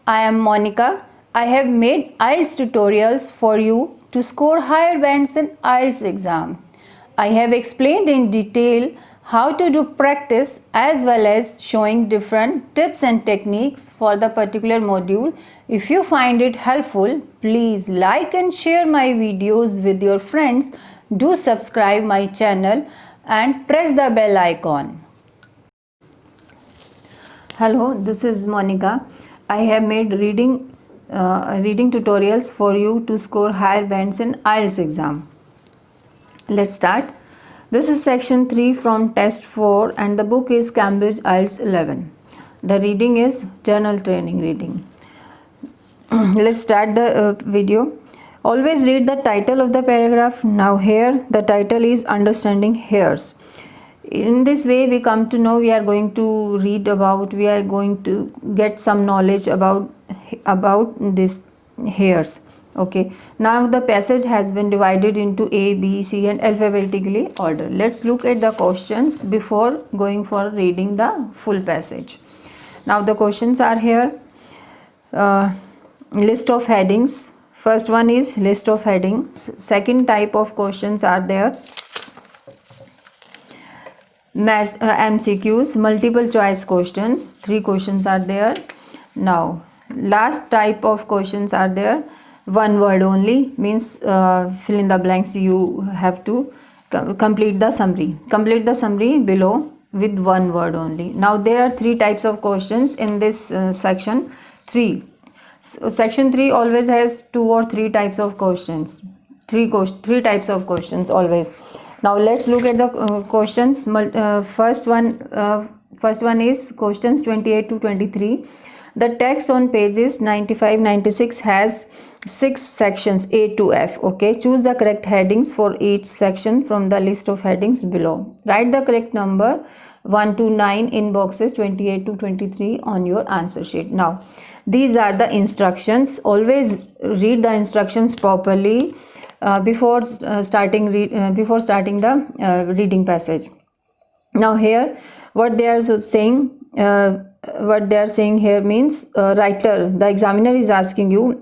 I am Monica. I have made IELTS tutorials for you to score higher bands in IELTS exam. I have explained in detail how to do practice as well as showing different tips and techniques for the particular module. If you find it helpful, please like and share my videos with your friends. Do subscribe my channel and press the bell icon. Hello, this is Monica. I have made reading tutorials for you to score higher bands in IELTS exam. Let's start. This is section 3 from test 4 and the book is Cambridge IELTS 11. The reading is journal training reading. Let's start the video. Always read the title of the paragraph. Now here the title is Understanding Hairs. In this way we come to know, we are going to get some knowledge about this hairs. Okay, now the passage has been divided into A, B, C and alphabetically order. Let's look at the questions before going for reading the full passage. Now the questions are here. List of headings. First one is list of headings. Second type of questions are there. MCQs, multiple choice questions. 3 questions are there. Now last type of questions are there. One word only, means fill in the blanks. You have to complete the summary below with one word only. Now there are 3 types of questions in this section 3. So section 3 always has 2 or 3 types of questions. 3 types of questions always. Now let's look at the questions. First one is questions 28 to 23. The text on pages 95-96 has 6 sections A to F. Okay, choose the correct headings for each section from the list of headings below. Write the correct number 1 to 9 in boxes 28 to 23 on your answer sheet. Now these are the instructions. Always read the instructions properly before starting the reading passage. Now here what they are saying here means, writer, the examiner is asking you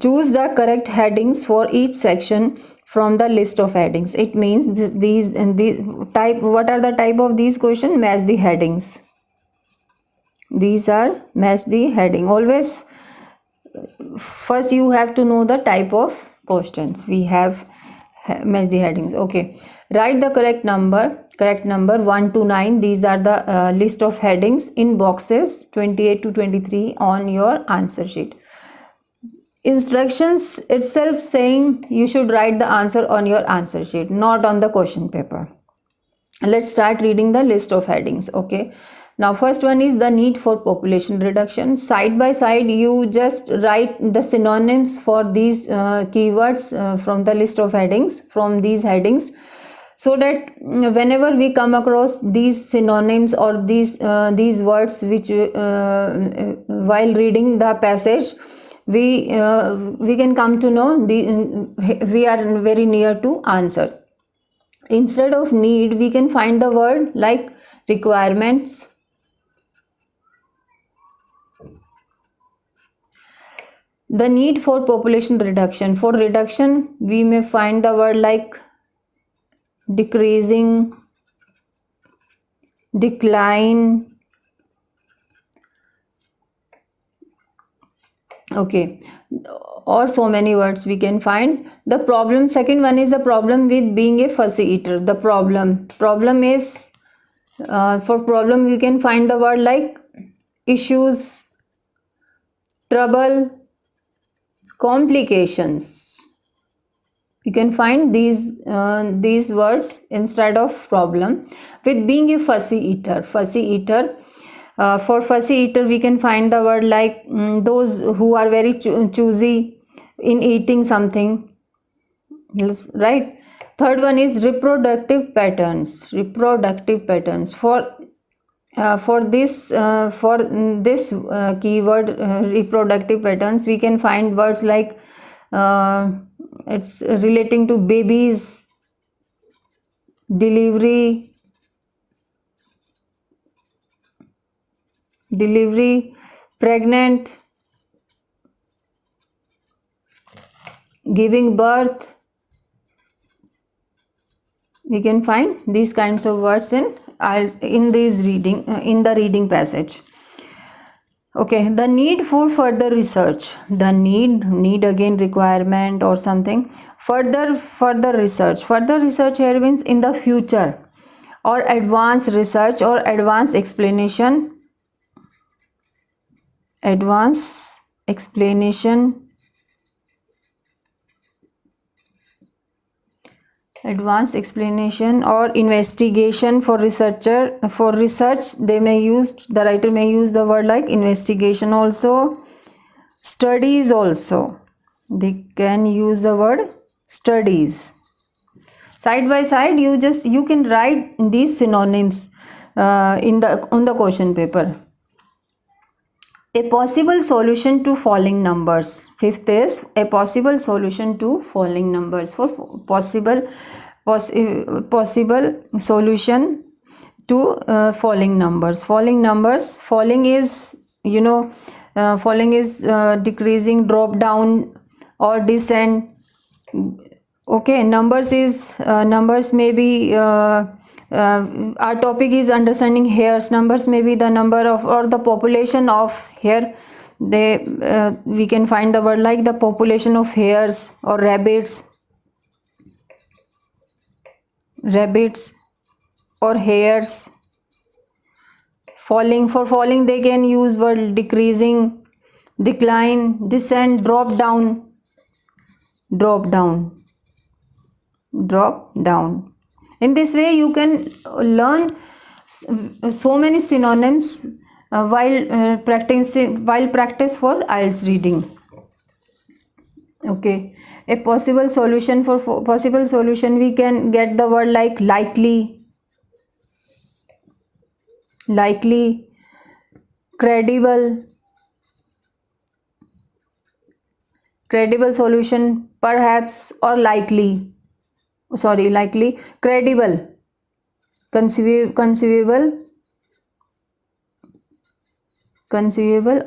choose the correct headings for each section from the list of headings. It means what are the type of these questions? Match the headings. These are match the heading. Always first you have to know the type of questions. We have match the headings. Okay, write the correct number 1 to 9. These are the list of headings in boxes 28 to 23 on your answer sheet. Instructions itself saying you should write the answer on your answer sheet, not on the question paper. Let's start reading the list of headings. Okay, now first one is the need for population reduction. Side by side you just write the synonyms for these keywords from the list of headings, from these headings, so that whenever we come across these synonyms or these words which while reading the passage we can come to know we are very near to answer. Instead of need we can find the word like requirements. The need for population reduction. For reduction we may find the word like decreasing, decline. Okay, or so many words we can find. The problem, second one is the problem with being a fussy eater. The problem is for problem we can find the word like issues, trouble, complications. You can find these words instead of problem. With being a fussy eater, for fussy eater we can find the word like those who are very choosy in eating something, right? Third one is reproductive patterns. For this keyword reproductive patterns we can find words like it's relating to babies, delivery, pregnant, giving birth. We can find these kinds of words in the reading passage. Okay, the need for further research. The need again, requirement or something. Further research. Further research here means in the future, or advanced research or advanced explanation. Advanced explanation. Advanced explanation or investigation for research. The writer may use the word like investigation also. Studies also, they can use the word studies. Side by side, you can write these synonyms on the question paper. A possible solution to falling numbers. Fifth is a possible solution to falling numbers. For possible solution to falling numbers. Falling is decreasing, drop down or descent. Okay, numbers may be our topic is understanding hairs. Numbers may be the number of or the population of hair. We can find the word like the population of hares or rabbits or hares. For falling they can use word decreasing, decline, descent, drop down. In this way you can learn so many synonyms while practice for IELTS reading. Okay, a possible solution. For possible solution we can get the word like likely, credible solution, perhaps, or likely, credible, conceivable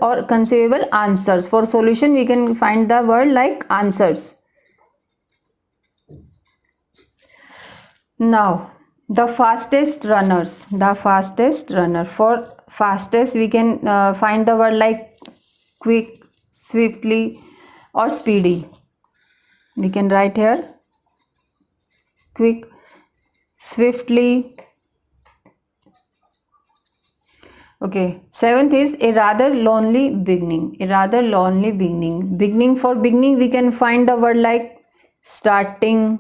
or conceivable answers. For solution we can find the word like answers. Now the fastest runners. For fastest we can find the word like quick, swiftly or speedy. We can write here quick, swiftly. Okay, seventh is a rather lonely beginning. For beginning we can find the word like starting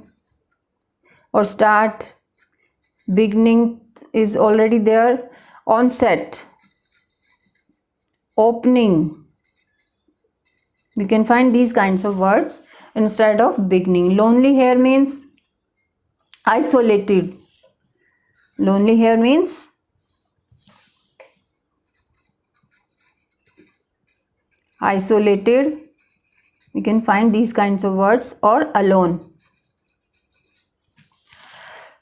or start. Beginning is already there. Onset, opening. We can find these kinds of words instead of beginning. Lonely here means isolated. We can find these kinds of words, or alone.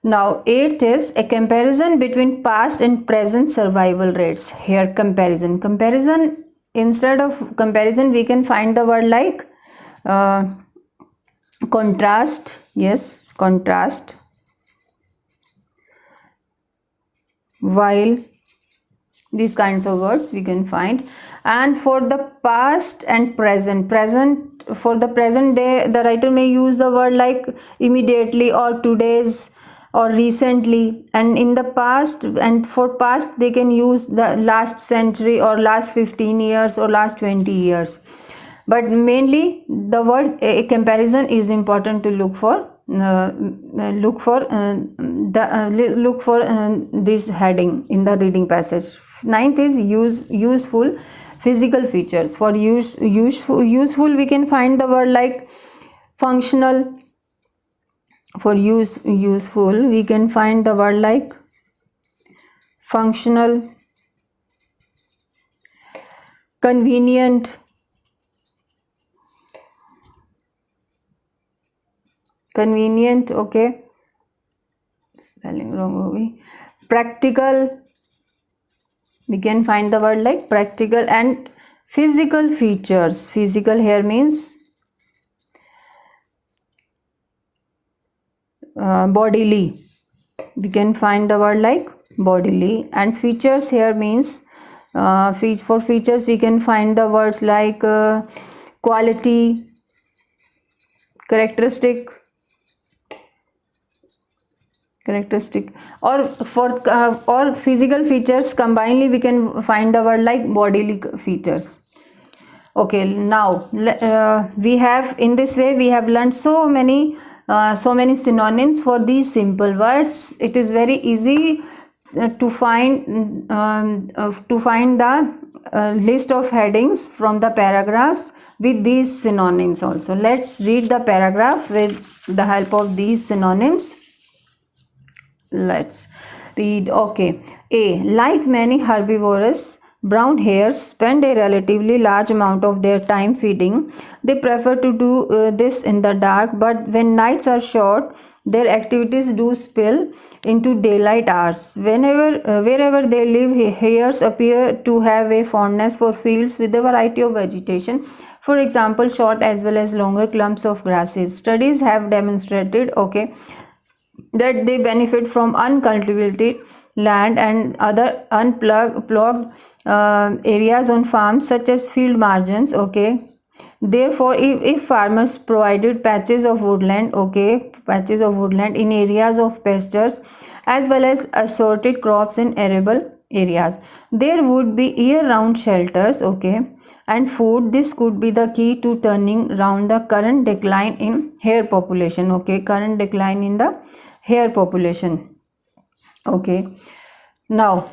Now eighth is a comparison between past and present survival rates. Here comparison, instead of comparison we can find the word like contrast. Yes, contrast. While these kinds of words we can find. And for the past and present, for the present the writer may use the word like immediately or today's or recently. And in the past, and for past they can use the last century or last 15 years or last 20 years. But mainly the word a comparison is important to look for. Look for this heading in the reading passage. Ninth is useful physical features. For useful we can find the word like functional. For useful we can find the word like functional, convenient, okay, spelling wrong. Practical, we can find the word like practical, and Physical features. Physical here means bodily. We can find the word like bodily. And features here means for features we can find the words like quality, characteristic, or for or physical features combinedly we can find the word like bodily features. Okay, now we have, in this way we have learned so many synonyms for these simple words. It is very easy to find the list of headings from the paragraphs with these synonyms also. Let's read the paragraph with the help of these synonyms. Let's read. Okay. A. Like many herbivorous, brown hares spend a relatively large amount of their time feeding. They prefer to do this in the dark, but when nights are short, their activities do spill into daylight hours. Wherever they live, hares appear to have a fondness for fields with a variety of vegetation. For example, short as well as longer clumps of grasses. Studies have demonstrated, okay, that they benefit from uncultivated land and other unplugged areas on farms such as field margins. Okay, therefore if farmers provided patches of woodland in areas of pastures as well as assorted crops in arable areas, there would be year-round shelters, okay, and food. This could be the key to turning around the current decline in hare population. Okay, current decline in the hare population. Okay, now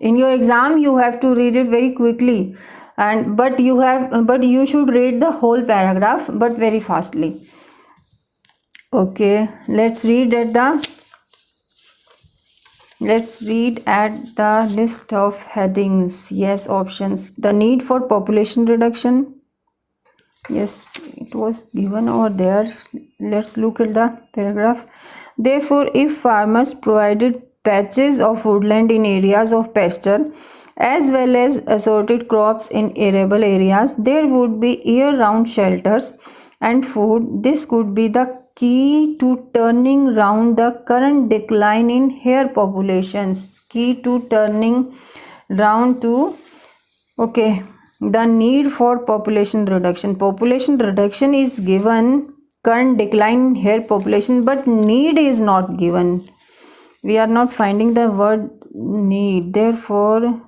in your exam you have to read it very quickly, and but you should read the whole paragraph but very fastly. Okay, let's read at the list of headings. Yes, options. The need for population reduction. Yes, it was given over there. Let's look at the paragraph. Therefore, if farmers provided patches of woodland in areas of pasture as well as assorted crops in arable areas, there would be year-round shelters and food. This could be the key to turning round the current decline in hare populations. Key to turning round to, okay, the need for population reduction. Population reduction is given, current decline in hare population, but need is not given. We are not finding the word need. Therefore,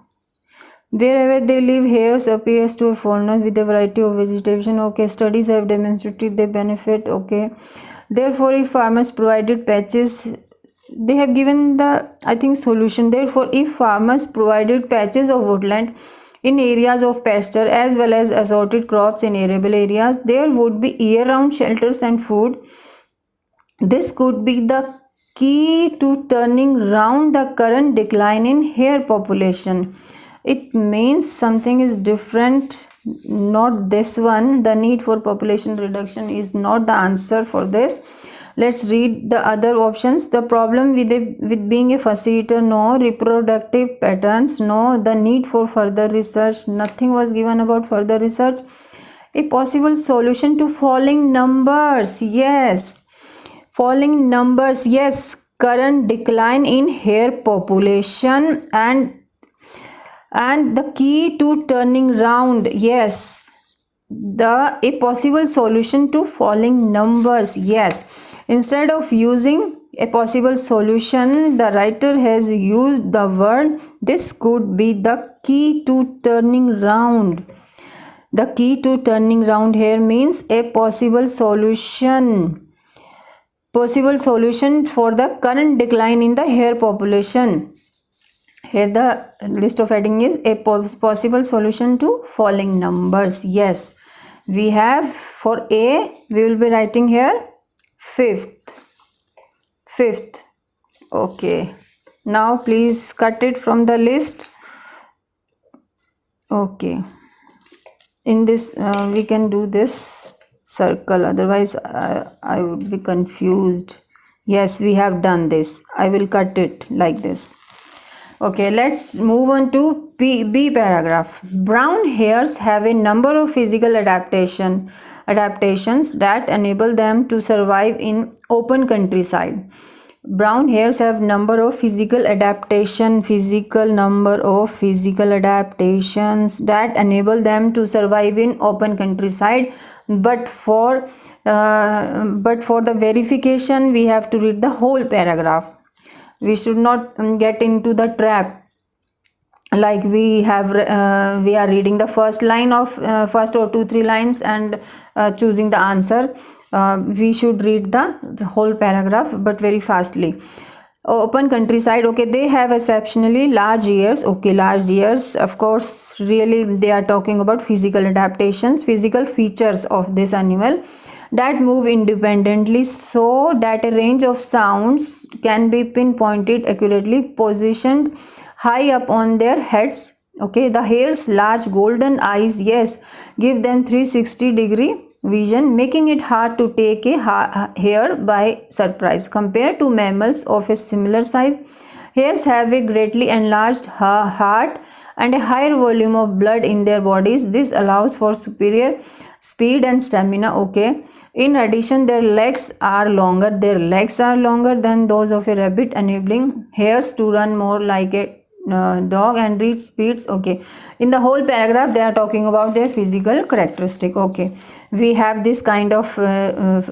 wherever they live, hares appears to have fondness with a variety of vegetation. Okay, studies have demonstrated they benefit. Okay, therefore, if farmers provided patches, they have given the, I think, solution. Therefore, if farmers provided patches of woodland in areas of pasture as well as assorted crops in arable areas, there would be year-round shelters and food. This could be the key to turning round the current decline in hare population. It means something is different, not this one. The need for population reduction is not the answer for this. Let's read the other options. The problem with being a fussy eater, no. Reproductive patterns, no. The need for further research, nothing was given about further research. A possible solution to falling numbers, yes. Falling numbers, yes. Current decline in hare population and the key to turning round, yes. A possible solution to falling numbers, yes. Instead of using a possible solution, the writer has used the word this could be the key to turning round. The key to turning round here means a possible solution for the current decline in the hare population. Here the list of heading is a possible solution to falling numbers. Yes, we have for A, we will be writing here fifth. Okay, now please cut it from the list. Okay, in this we can do this circle, otherwise I would be confused. Yes, we have done this. I will cut it like this. Okay, let's move on to B paragraph. Brown hares have a number of physical adaptations that enable them to survive in open countryside. Brown hares have number of physical adaptations that enable them to survive in open countryside. But for the verification, we have to read the whole paragraph. We should not get into the trap like we are reading the first line of first or 2-3 lines and choosing the answer. We should read the whole paragraph but very fastly. Open countryside, okay, they have exceptionally large ears. Okay, large ears, of course, really they are talking about physical adaptations, physical features of this animal that move independently so that a range of sounds can be pinpointed accurately, positioned high up on their heads. Okay, the hare's large golden eyes, yes, give them 360-degree vision, making it hard to take a hare by surprise. Compared to mammals of a similar size, hares have a greatly enlarged heart and a higher volume of blood in their bodies. This allows for superior speed and stamina. Okay, in addition, their legs are longer than those of a rabbit, enabling hares to run more like a dog and reach speeds. Okay, in the whole paragraph they are talking about their physical characteristic. Okay, we have this kind of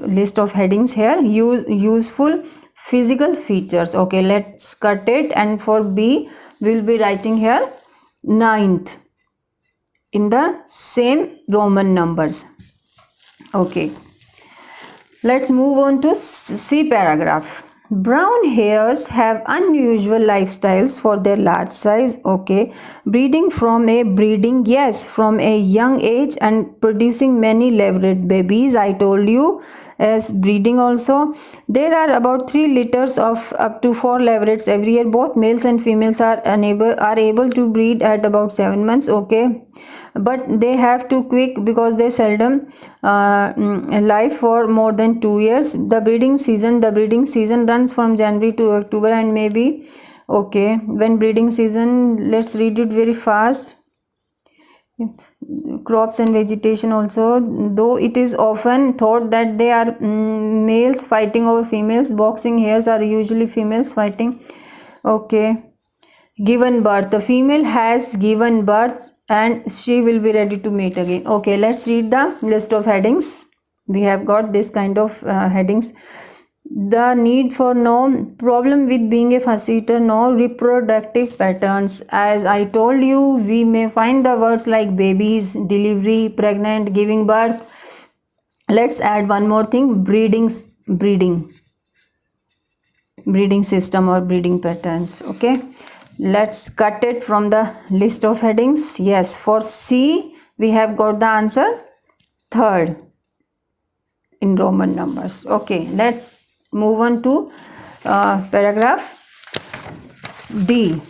list of headings here. Useful physical features. Okay, let's cut it, and for B we will be writing here 9th in the same Roman numbers. Okay, let's move on to C paragraph. Brown hares have unusual lifestyles for their large size. Okay, breeding from a young age and producing many leverage babies. I told you, as breeding also, there are about 3 litters of up to 4 leverets every year. Both males and females are able to breed at about 7 months. Okay, but they have to quick because they seldom live for more than 2 years. The breeding season runs from January to October and maybe. Okay, when breeding season, let's read it very fast. Crops and vegetation also, though it is often thought that they are males fighting over females, boxing hares are usually females fighting. Okay, given birth, the female has given birth and she will be ready to mate again. Okay, let's read the list of headings. We have got this kind of headings. The need for no problem with being a fuss eater, no reproductive patterns. As I told you, we may find the words like babies, delivery, pregnant, giving birth. Let's add one more thing, breeding system or breeding patterns. Okay, let's cut it from the list of headings. Yes, for C we have got the answer 3rd in Roman numbers. Okay, let's move on to paragraph D.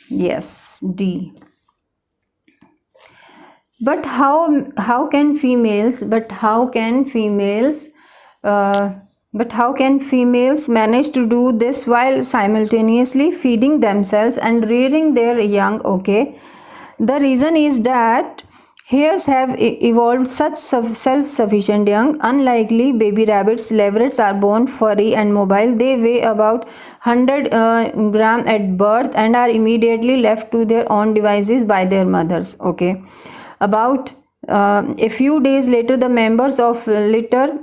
Yes, D. But how can females manage to do this while simultaneously feeding themselves and rearing their young? Okay, the reason is that hares have evolved such self-sufficient young. Unlikely baby rabbits, leverets are born furry and mobile. They weigh about 100 gram at birth and are immediately left to their own devices by their mothers. Okay, about a few days later, the members of litter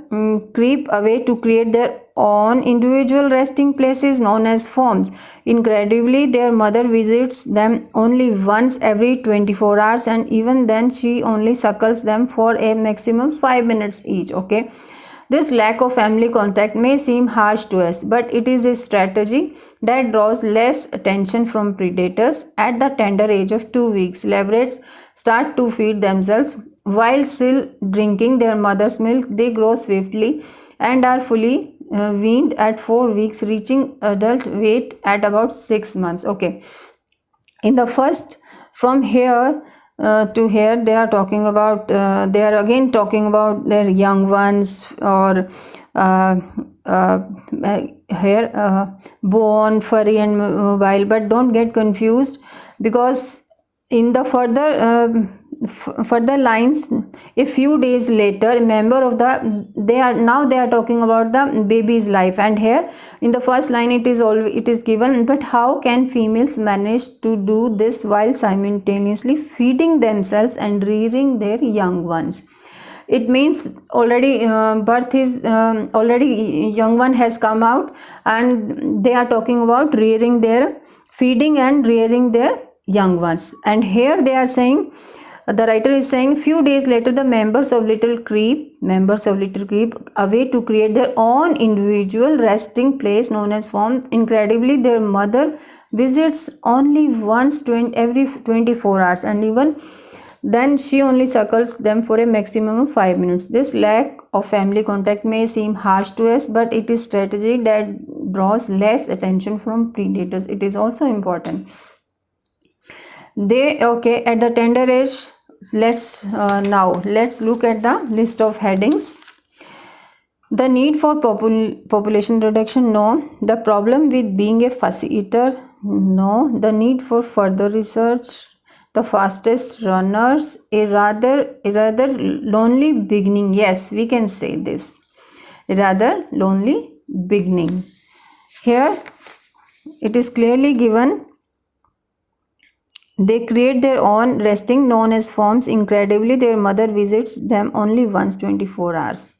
creep away to create their own individual resting places known as forms. Incredibly, their mother visits them only once every 24 hours, and even then she only suckles them for a maximum 5 minutes each. Okay, this lack of family contact may seem harsh to us, but it is a strategy that draws less attention from predators. At the tender age of 2 weeks, leverets start to feed themselves while still drinking their mother's milk. They grow swiftly and are fully weaned at 4 weeks, reaching adult weight at about 6 months. Okay, in the first, from here to here, they are talking about they are again talking about their young ones, or here born, furry and mobile, but don't get confused, because in the further lines, a few days later, member of the, they are talking about the baby's life, and here in the first line it is given, but how can females manage to do this while simultaneously feeding themselves and rearing their young ones? It means already birth is already young one has come out, and they are talking about rearing their, feeding and rearing their young ones. And here they are saying, the writer is saying, few days later the members of Little Creep away to create their own individual resting place known as farm. Incredibly, their mother visits only once every 24 hours, and even then she only suckles them for a maximum of 5 minutes. This lack of family contact may seem harsh to us, but it is strategy that draws less attention from predators. It is also important. They, okay, at the tender age, let's look at the list of headings. The need for population reduction, no. The problem with being a fussy eater, no. The need for further research. The fastest runners, a rather lonely beginning. Yes, we can say this. A rather lonely beginning. Here it is clearly given, they create their own resting known as forms. Incredibly, their mother visits them only once 24 hours.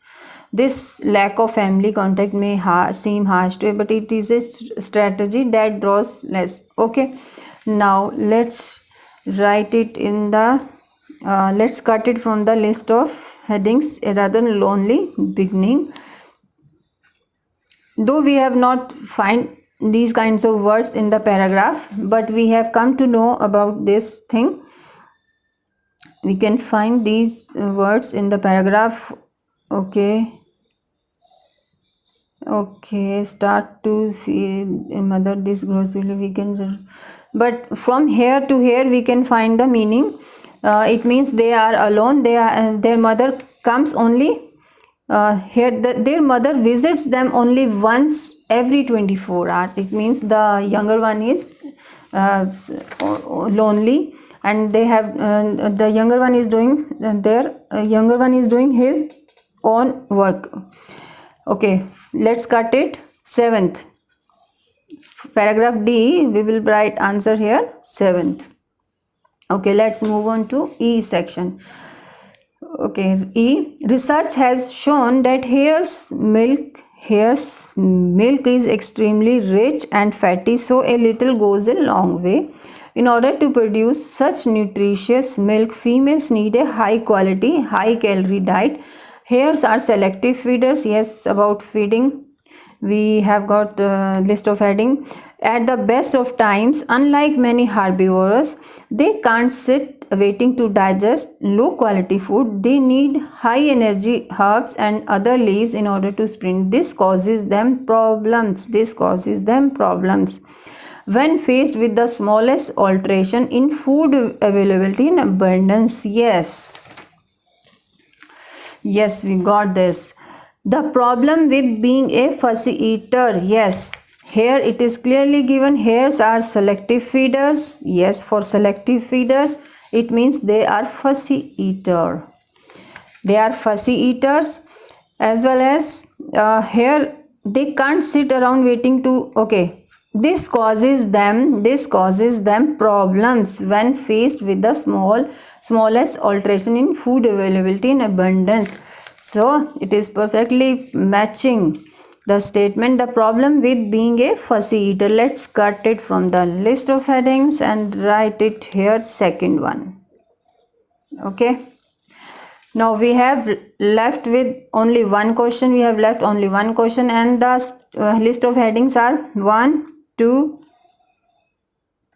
This lack of family contact may seem harsh to you, but it is a strategy that draws less. Okay, now let's write it in the let's cut it from the list of headings. A rather lonely beginning. Though we have not find these kinds of words in the paragraph, but we have come to know about this thing. We can find these words in the paragraph. Okay, start to feed mother this grocery weekends, but from here to here we can find the meaning. It means they are alone, their mother comes only their mother visits them only once every 24 hours. It means the younger one is lonely, and they have the younger one is doing his own work. Okay, let's cut it. 7th paragraph D, we will write answer here 7th. Okay, let's move on to E section. Okay, E, research has shown that hare's milk is extremely rich and fatty, so a little goes a long way. In order to produce such nutritious milk, females need a high quality, high calorie diet. Hares are selective feeders. Yes, about feeding we have got a list of heading. At the best of times, unlike many herbivores, they can't sit waiting to digest low quality food. They need high energy herbs and other leaves in order to sprint. This causes them problems. When faced with the smallest alteration in food availability in abundance. Yes, we got this. The problem with being a fussy eater. Yes, here it is clearly given, hares are selective feeders. Yes, for selective feeders, it means they are fussy eater. They are fussy eaters, as well as here they can't sit around waiting to, okay, this causes them problems when faced with the smallest alteration in food availability in abundance. So it is perfectly matching the statement, the problem with being a fussy eater. Let's cut it from the list of headings and write it here, second one. Okay, now we have left with only one question. And the list of headings are 1, 2,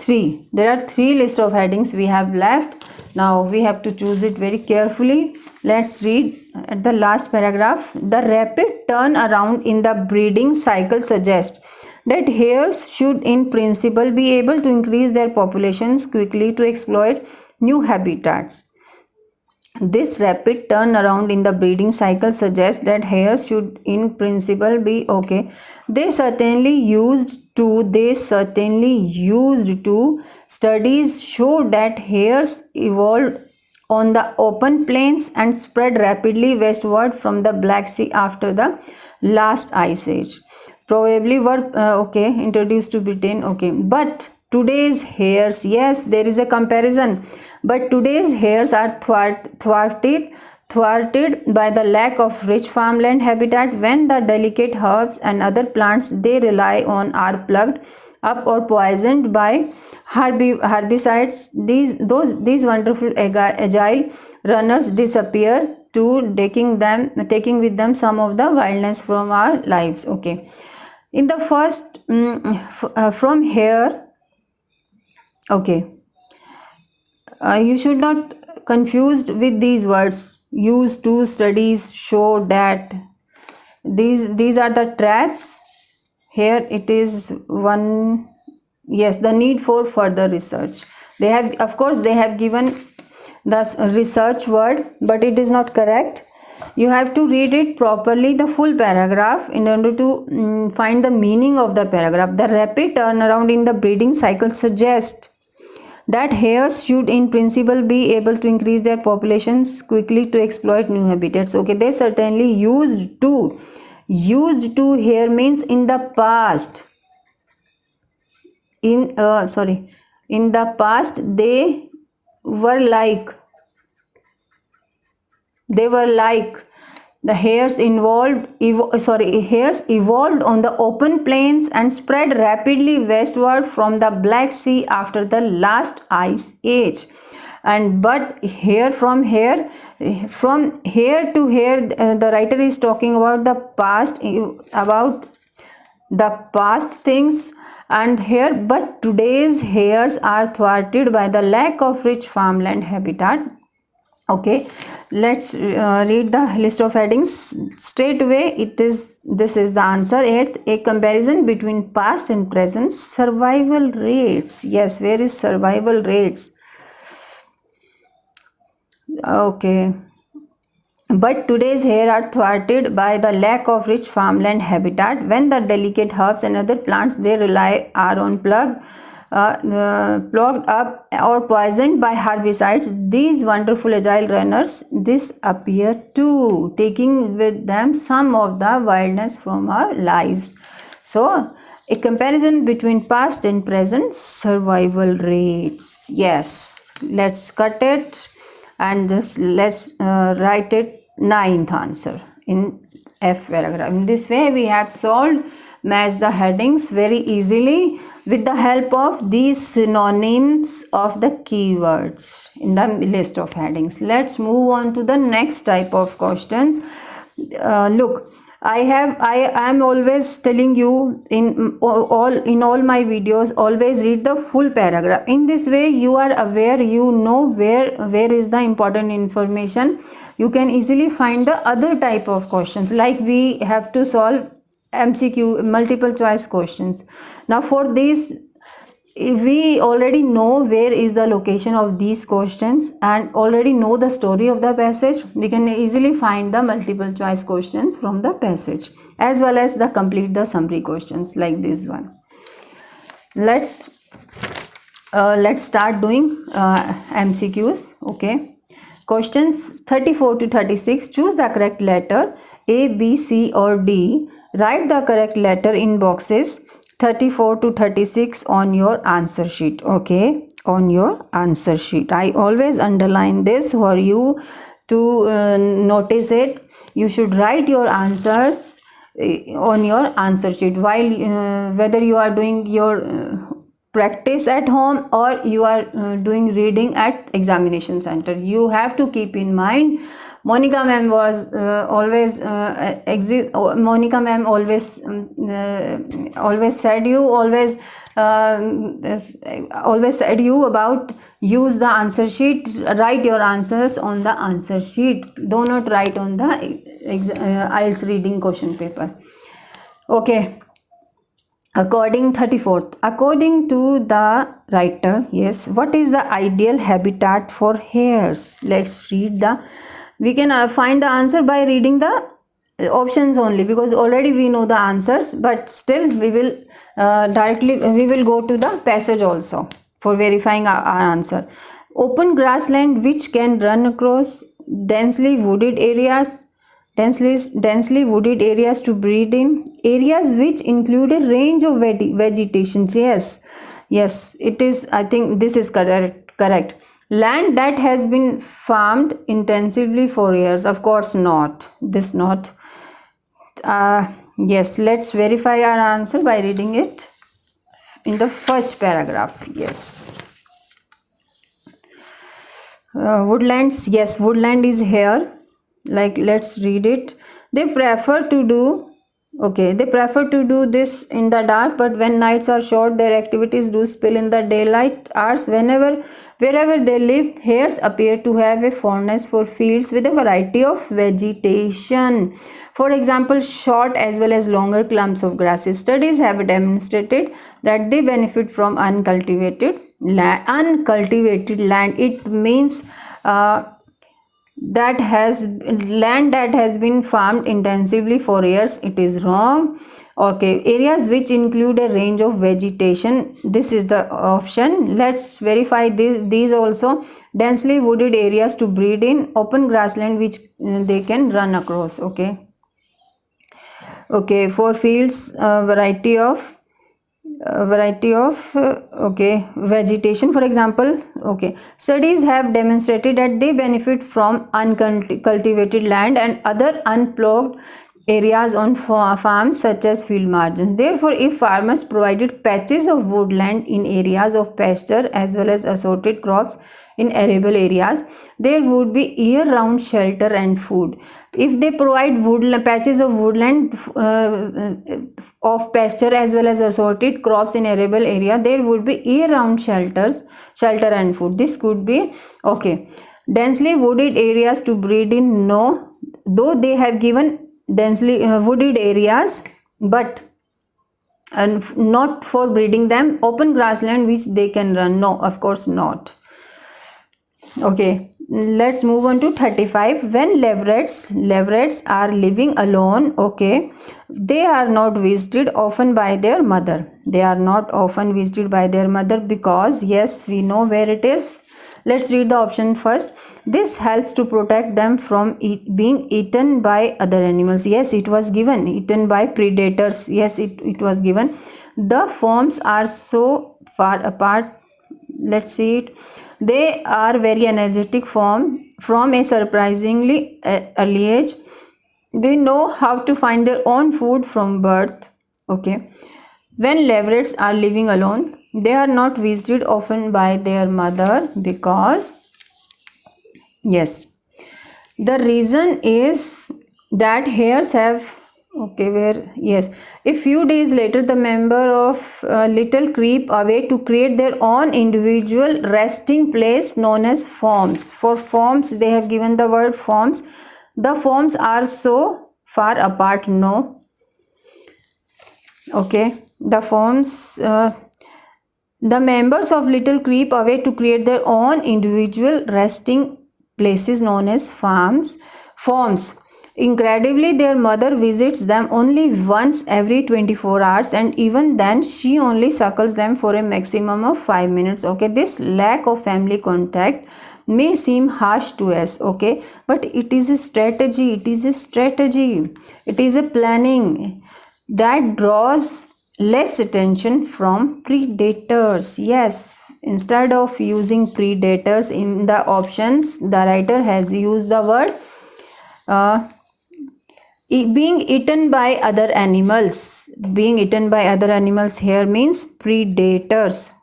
3. There are 3 list of headings we have left. Now we have to choose it very carefully. Let's read at the last paragraph. The rapid turnaround in the breeding cycle suggests that hares should in principle be able to increase their populations quickly to exploit new habitats. This rapid turnaround in the breeding cycle suggests that hares should in principle be okay. They certainly used to. Studies show that hares evolved on the open plains and spread rapidly westward from the Black Sea after the last ice age. Probably were introduced to Britain. Okay, but today's hares, yes, there is a comparison, but today's hares are thwarted by the lack of rich farmland habitat when the delicate herbs and other plants they rely on are plucked up or poisoned by herbicides. These wonderful agile runners disappear to taking with them some of the wildness from our lives. Okay, in the first from here, okay, you should not confused with these words. Used to. Studies show that these are the traps. Here it is one. Yes, the need for further research. They have, of course, they have given the research word, but it is not correct. You have to read it properly, the full paragraph, in order to find the meaning of the paragraph. The rapid turnaround in the breeding cycle suggests that hares should in principle be able to increase their populations quickly to exploit new habitats. Okay, they certainly used to. Used to here means in the past. In the past they were like the hares evolved on the open plains and spread rapidly westward from the Black Sea after the last ice age. And but from here to here, the writer is talking about the past things. And here, but today's hares are thwarted by the lack of rich farmland habitat. Okay, let's read the list of headings straight away. This is the answer. 8th, a comparison between past and present survival rates. Yes, where is survival rates? Okay, but today's hares are thwarted by the lack of rich farmland habitat when the delicate herbs and other plants they rely are on plugged up or poisoned by herbicides. These wonderful agile runners disappear too, taking with them some of the wildness from our lives. So, a comparison between past and present survival rates. Yes, let's cut it and just let's write it 9th answer in F paragraph. In this way, we have solved match the headings very easily with the help of these synonyms of the keywords in the list of headings. Let's move on to the next type of questions. Look, I am always telling you in all my videos, always read the full paragraph. In this way, you are aware, you know where is the important information. You can easily find the other type of questions, like we have to solve MCQ, multiple choice questions. Now for this, if we already know where is the location of these questions and already know the story of the passage, we can easily find the multiple choice questions from the passage, as well as complete the summary questions like this one. Let's start doing MCQs. Okay, questions 34 to 36. Choose the correct letter A, B, C or D. Write the correct letter in boxes 34 to 36 on your answer sheet. Okay, on your answer sheet. I always underline this for you to notice it. You should write your answers on your answer sheet while whether you are doing your practice at home or you are doing reading at examination center. You have to keep in mind, Monica ma'am was always Monica ma'am always said you about use the answer sheet. Write your answers on the answer sheet. Do not write on the IELTS reading question paper. Okay. According 34th, according to the writer, yes, what is the ideal habitat for hares? Let's read the, we can find the answer by reading the options only, because already we know the answers, but still we will we will go to the passage also for verifying our answer. Open grassland which can run across densely wooded areas, densely wooded areas to breed in, areas which include a range of vegetations. Yes, it is, I think this is correct. Land that has been farmed intensively for years, of course not, this not. Yes, let's verify our answer by reading it in the first paragraph. Yes, woodlands, yes, woodland is here. Like, let's read it. They prefer to do, okay, they prefer to do this in the dark, but when nights are short their activities do spill in the daylight hours. Wherever they live, hares appear to have a fondness for fields with a variety of vegetation, for example short as well as longer clumps of grasses. Studies have demonstrated that they benefit from uncultivated land. It means that has land that has been farmed intensively for years. It is wrong. Okay, areas which include a range of vegetation, this is the option. Let's verify these also. Densely wooded areas to breed in, open grassland which they can run across. Okay, for fields, variety of okay, vegetation, for example. Okay, studies have demonstrated that they benefit from uncultivated land and other unploughed areas on farms such as field margins. Therefore, if farmers provided patches of woodland in areas of pasture as well as assorted crops in arable areas, there would be year-round shelter and food. If they provide patches of woodland of pasture as well as assorted crops in arable area, there would be year-round shelter and food. This could be okay. Densely wooded areas to breed in, no, though they have given densely wooded areas, but and not for breeding them. Open grassland which they can run, no, of course not. Okay, let's move on to 35. When leverets are living alone, okay, they are not visited often by their mother. They are not often visited by their mother because, yes, we know where it is. Let's read the option first. This helps to protect them from being eaten by other animals. Yes, it was given. Eaten by predators. Yes, it was given. The forms are so far apart. Let's see it. They are very energetic from a surprisingly early age. They know how to find their own food from birth. Okay. When leverets are living alone, they are not visited often by their mother because, yes, the reason is that hares have, okay, where, yes, a few days later the member of little creep away to create their own individual resting place known as forms. For forms they have given the word forms. The forms are so far apart, no. Okay, the forms the members of little creep away to create their own individual resting places known as forms. Incredibly, their mother visits them only once every 24 hours, and even then she only suckles them for a maximum of 5 minutes. Okay, this lack of family contact may seem harsh to us, okay, but it is a strategy. It is a planning that draws less attention from predators. Yes, instead of using predators in the options, the writer has used the word being eaten by other animals. Being eaten by other animals here means predators.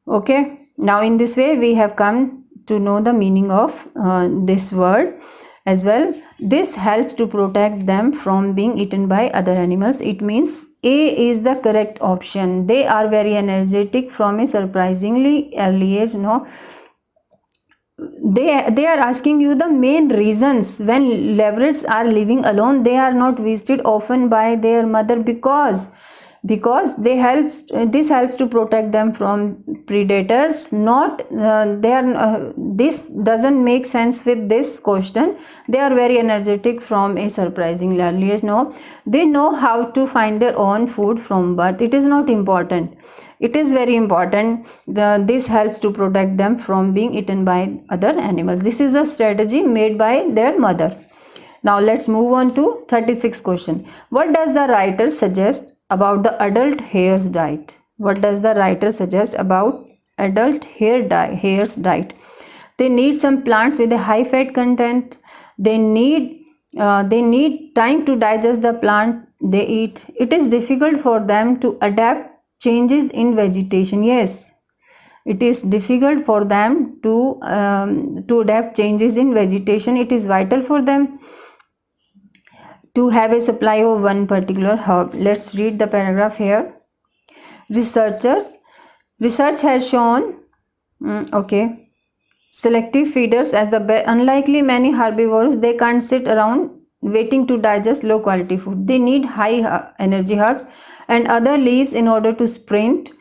Okay, now in this way we have come to know the meaning of this word as well. This helps to protect them from being eaten by other animals. It means A is the correct option. They are very energetic from a surprisingly early age, no. they are asking you the main reasons when leverets are living alone. They are not visited often by their mother because this helps to protect them from predators. Not they are this doesn't make sense with this question. They are very energetic from a surprisingly early age. No, they know how to find their own food from birth. It is not important. It is very important. This helps to protect them from being eaten by other animals. This is a strategy made by their mother. Now let's move on to 36th question. What does the writer suggest about the adult hare's diet? What does the writer suggest about adult hare's diet? They need some plants with a high fat content. They need time to digest the plant they eat. It is difficult for them to adapt changes in vegetation. Yes, it is difficult for them to adapt changes in vegetation. It is vital for them to have a supply of one particular herb. Let's read the paragraph here. Research has shown selective feeders as the best. Unlikely many herbivores, they can't sit around waiting to digest low quality food. They need high energy herbs and other leaves in order to sprint.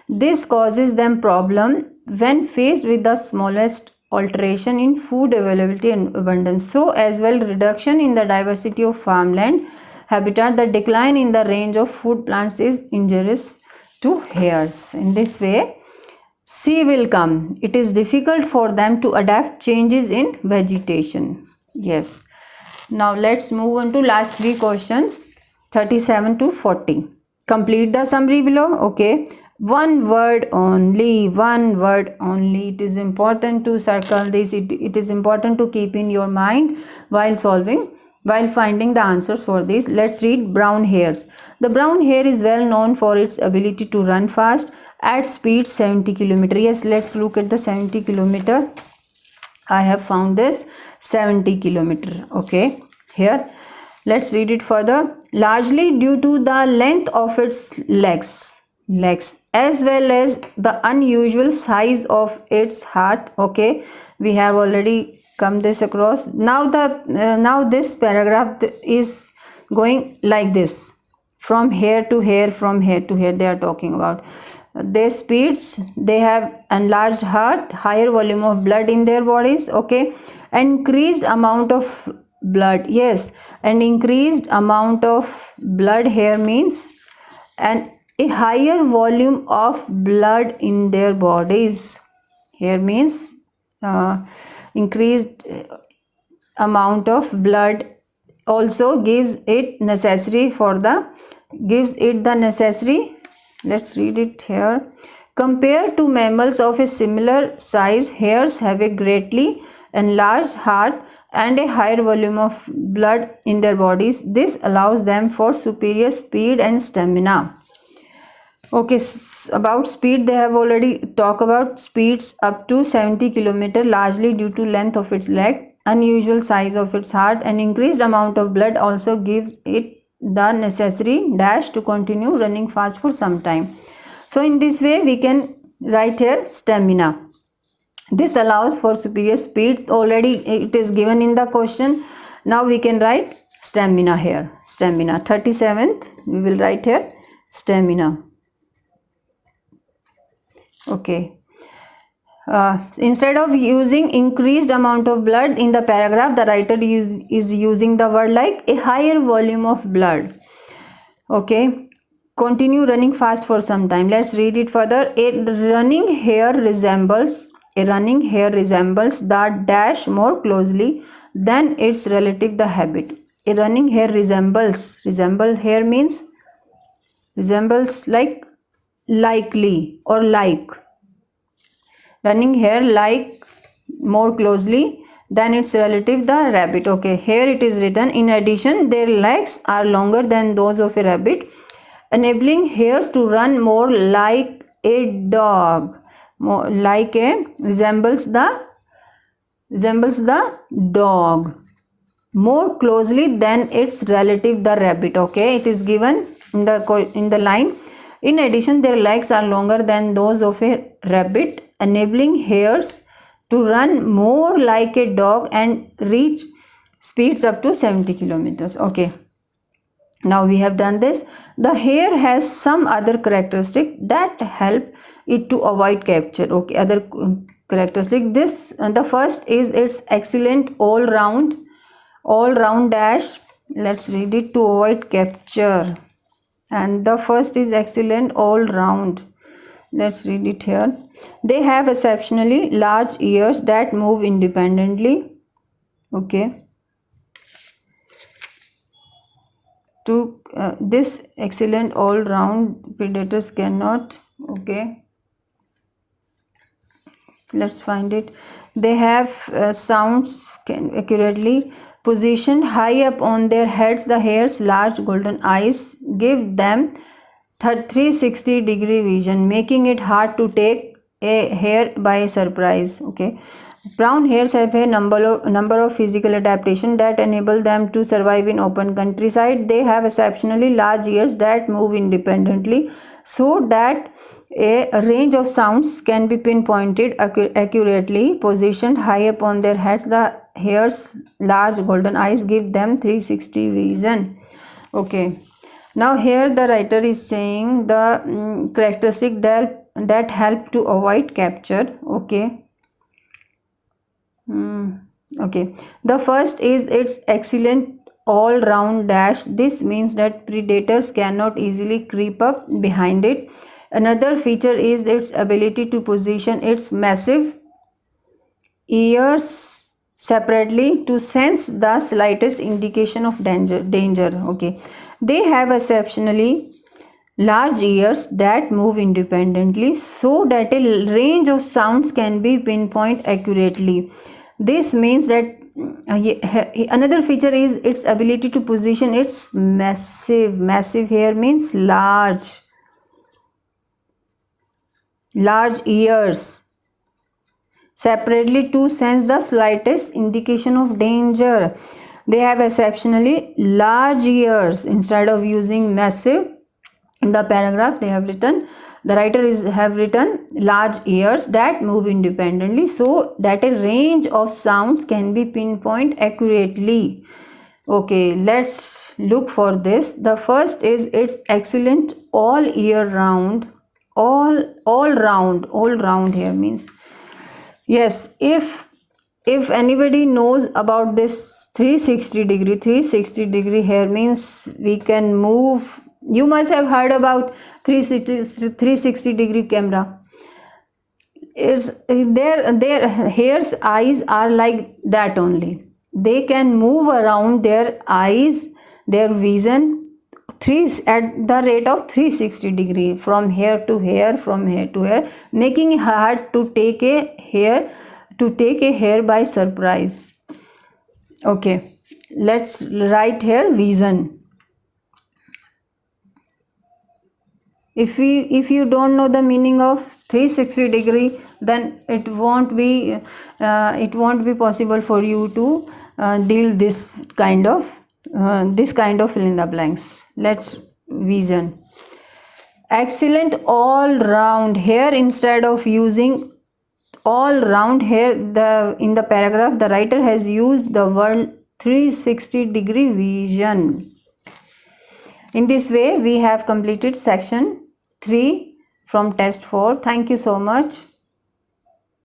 This causes them problem when faced with the smallest alteration in food availability and abundance. So as well, reduction in the diversity of farmland habitat, the decline in the range of food plants is injurious to hares. In this way, C will come. It is difficult for them to adapt changes in vegetation. Yes. Now let's move on to last three questions, 37 to 40. Complete the summary below. Okay. One word only. It is important to circle this. It is important to keep in your mind while finding the answers for this. Let's read brown hares. The brown hare is well known for its ability to run fast at speed 70 km. Yes, let's look at the 70 km. I have found this 70 km. Okay, here let's read it further. Largely due to the length of its legs as well as the unusual size of its heart. Okay, we have already come this across. Now this paragraph is going like this, from here to here, they are talking about their speeds. They have enlarged heart, higher volume of blood in their bodies. Okay, increased amount of blood. Yes, and increased amount of blood here means a higher volume of blood in their bodies. Here means increased amount of blood also gives it the necessary. Let's read it here. Compared to mammals of a similar size, hares have a greatly enlarged heart and a higher volume of blood in their bodies. This allows them for superior speed and stamina. Okay, about speed, they have already talked about speeds up to 70 km, largely due to length of its leg, unusual size of its heart, and increased amount of blood also gives it the necessary dash to continue running fast for some time. So in this way, we can write here stamina. This allows for superior speed. Already it is given in the question. Now we can write stamina here. Stamina. 37th, we will write here stamina. Okay. Instead of using increased amount of blood in the paragraph, the writer is using the word like a higher volume of blood. Okay. Continue running fast for some time. Let's read it further. A running hare resembles the dash more closely than its relative, the habit. A running hare resemble here means resembles like likely or like. Running hare like more closely than its relative, the rabbit. Okay, here it is written, in addition, their legs are longer than those of a rabbit, enabling hares to run more like a dog. Resembles the dog more closely than its relative, the rabbit. Okay, it is given in the line. In addition, their legs are longer than those of a rabbit, enabling hares to run more like a dog and reach speeds up to 70 kilometers. Okay, now we have done this. The hare has some other characteristic that help it to avoid capture. Okay, other characteristic, this the first is its excellent all round dash. Let's read it. To avoid capture, and the first is excellent all round. Let's read it here. They have exceptionally large ears that move independently. Okay, to this excellent all round predators cannot. Okay, let's find it. They have sounds can accurately positioned high up on their heads. The hare's large golden eyes give them 360-degree vision, making it hard to take a hare by surprise. Okay, brown hares have a number of physical adaptations that enable them to survive in open countryside. They have exceptionally large ears that move independently, so that a range of sounds can be pinpointed accurately. Positioned high up on their heads, the hare's large golden eyes give them 360 vision. Okay, now here the writer is saying the characteristic that help to avoid capture. Okay. Okay, the first is its excellent all round dash. This means that predators cannot easily creep up behind it. Another feature is its ability to position its massive ears separately to sense the slightest indication of danger. Okay, they have exceptionally large ears that move independently, so that a range of sounds can be pinpointed accurately. This means that another feature is its ability to position its massive hair means large ears separately to sense the slightest indication of danger. They have exceptionally large ears. Instead of using massive in the paragraph, they have written, the writer have written large ears that move independently, so that a range of sounds can be pinpointed accurately. Okay, let's look for this. The first is its excellent all year round. All round here means, yes, if anybody knows about this 360 degree hair means we can move. You must have heard about 360 degree camera. It's their hair's eyes are like that only. They can move around their eyes, their vision at the rate of 360 degree, from hair to hair, from hair to hair, making it hard to take a hair by surprise. Okay, let's write here vision. If you don't know the meaning of 360 degree, then it won't be possible for you to deal this kind of fill in the blanks. Let's vision. Excellent all round hair. Instead of using all round hair, in the paragraph the writer has used the word 360 degree vision. In this way we have completed section 3 from test 4. Thank you so much.